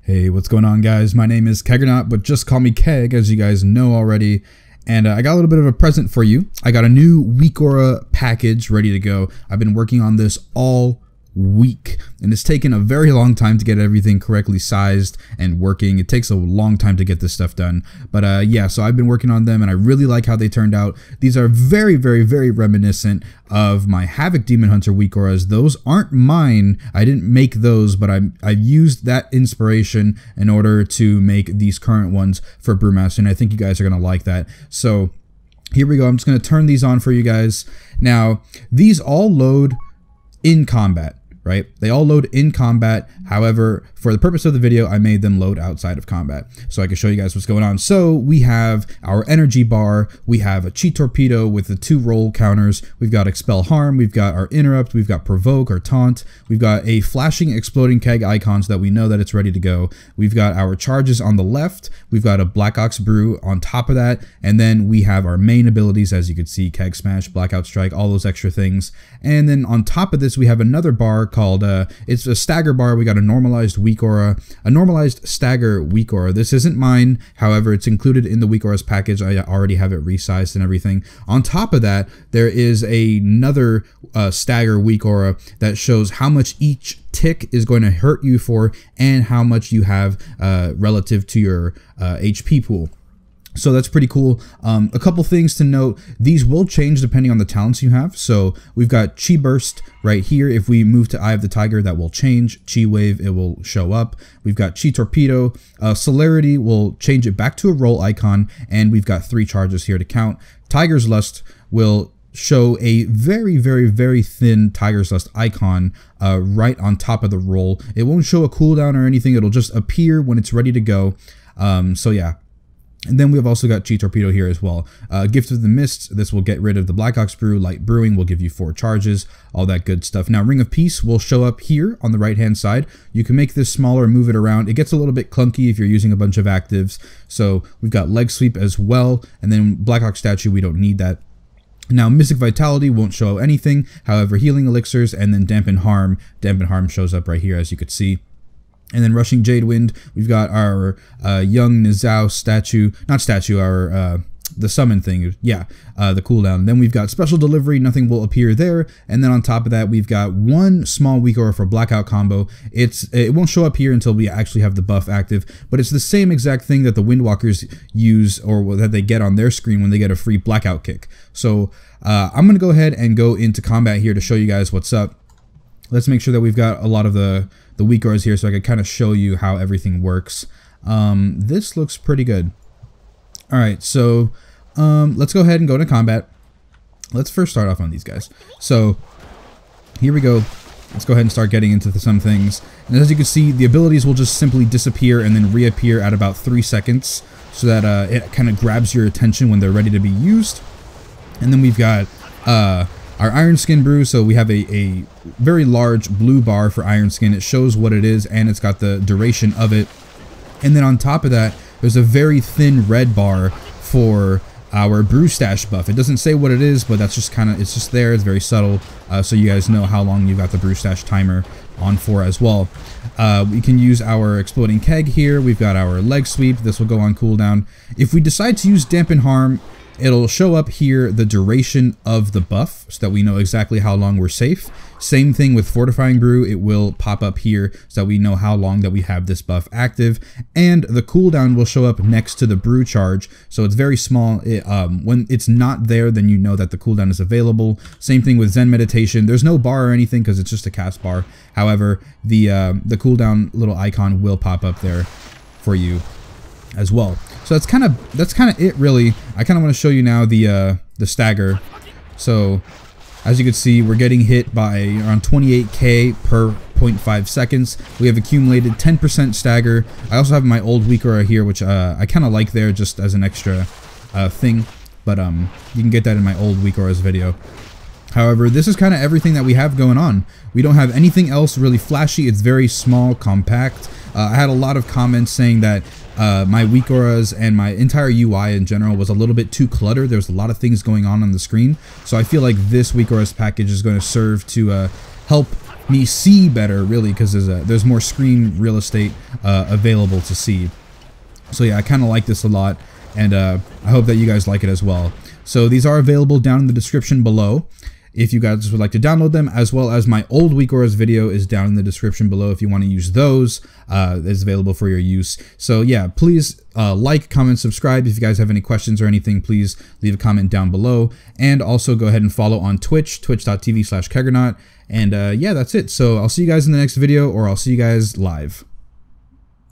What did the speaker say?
Hey, what's going on, guys? My name is Keggernaut, but just call me Keg, as you guys know already. And I got a little bit of a present for you. I got a new Weakauras package ready to go. I've been working on this all week, and it's taken a very long time to get everything correctly sized and working. It takes a long time to get this stuff done, but yeah, so I've been working on them and I really like how they turned out. These are very reminiscent of my Havoc Demon Hunter Weakauras. Those aren't mine. I didn't make those, but I've used that inspiration in order to make these current ones for Brewmaster, and I think you guys are gonna like that. So here we go. I'm just gonna turn these on for you guys. Now, these all load in combat, right? They all load in combat. However, for the purpose of the video, I made them load outside of combat so I can show you guys what's going on. So we have our energy bar, we have a cheat torpedo with the 2 roll counters, we've got expel harm, we've got our interrupt, we've got provoke or taunt, we've got a flashing exploding keg icon so that we know that it's ready to go. We've got our charges on the left, we've got a Black Ox Brew on top of that, and then we have our main abilities, as you can see, keg smash, blackout strike, all those extra things. And then on top of this, we have another bar called, it's a stagger bar. We got a normalized Weakauras, a normalized stagger Weakauras. This isn't mine, however, it's included in the Weakauras package. I already have it resized and everything. On top of that, there is another stagger Weakauras that shows how much each tick is going to hurt you for and how much you have relative to your HP pool. So that's pretty cool. A couple things to note, these will change depending on the talents you have. So we've got Chi Burst right here. If we move to Eye of the Tiger, that will change. Chi Wave, it will show up. We've got Chi Torpedo. Celerity will change it back to a roll icon, and we've got 3 charges here to count. Tiger's Lust will show a very thin Tiger's Lust icon right on top of the roll. It won't show a cooldown or anything. It'll just appear when it's ready to go. So yeah. And then we've also got Chi Torpedo here as well. Gift of the Mists, this will get rid of the Black Ox Brew. Light Brewing will give you 4 charges, all that good stuff. Now, Ring of Peace will show up here on the right-hand side. You can make this smaller, move it around. It gets a little bit clunky if you're using a bunch of actives. So we've got Leg Sweep as well. And then Black Ox Statue, we don't need that. Now, Mystic Vitality won't show anything. However, Healing Elixirs and then Dampen Harm. Dampen Harm shows up right here, as you could see. And then Rushing Jade Wind, we've got our Young Nizao statue, not statue, our the summon thing, yeah, the cooldown. Then we've got Special Delivery, nothing will appear there. And then on top of that, we've got 1 small Weakauras for Blackout combo. It won't show up here until we actually have the buff active, but it's the same exact thing that the Windwalkers use, or that they get on their screen when they get a free Blackout kick. So I'm gonna go ahead and go into combat here to show you guys what's up. Let's make sure that we've got a lot of the Weakauras here so I can kind of show you how everything works. This looks pretty good. Alright, so let's go ahead and go into combat. Let's first start off on these guys. So here we go. Let's go ahead and start getting into some things. And as you can see, the abilities will just simply disappear and then reappear at about 3 seconds so that it kind of grabs your attention when they're ready to be used. And then we've got our Iron Skin Brew, so we have a very large blue bar for Iron Skin. It shows what it is and it's got the duration of it. And then on top of that, there's a very thin red bar for our Brew Stash buff. It doesn't say what it is, but that's just kind of, it's just there. It's very subtle, so you guys know how long you've got the Brew Stash timer on for as well. We can use our Exploding Keg here. We've got our Leg Sweep. This will go on cooldown. If we decide to use Dampen Harm, it'll show up here the duration of the buff so that we know exactly how long we're safe. Same thing with Fortifying Brew, it will pop up here so that we know how long that we have this buff active. And the cooldown will show up next to the Brew charge, so it's very small. When it's not there, then you know that the cooldown is available. Same thing with Zen Meditation. There's no bar or anything because it's just a cast bar. However, the cooldown little icon will pop up there for you as well. So that's kind of it, really. I kind of want to show you now the stagger. So as you can see, we're getting hit by around 28k per 0.5 seconds. We have accumulated 10% stagger. I also have my old Weakauras here, which I kind of like there just as an extra thing. But you can get that in my old Weakauras video. However, this is kind of everything that we have going on. We don't have anything else really flashy. It's very small, compact. I had a lot of comments saying that my Weakauras and my entire UI in general was a little bit too cluttered. There was a lot of things going on the screen. So I feel like this Weakauras package is going to serve to help me see better, really, because there's more screen real estate available to see. So yeah, I kind of like this a lot, and I hope that you guys like it as well. So these are available down in the description below if you guys would like to download them, as well as my old Weakauras video is down in the description below if you want to use those. It's available for your use. So yeah, please like, comment, subscribe. If you guys have any questions or anything, please leave a comment down below. And also go ahead and follow on Twitch, twitch.tv/Keggernaut. And yeah, that's it. So I'll see you guys in the next video, or I'll see you guys live.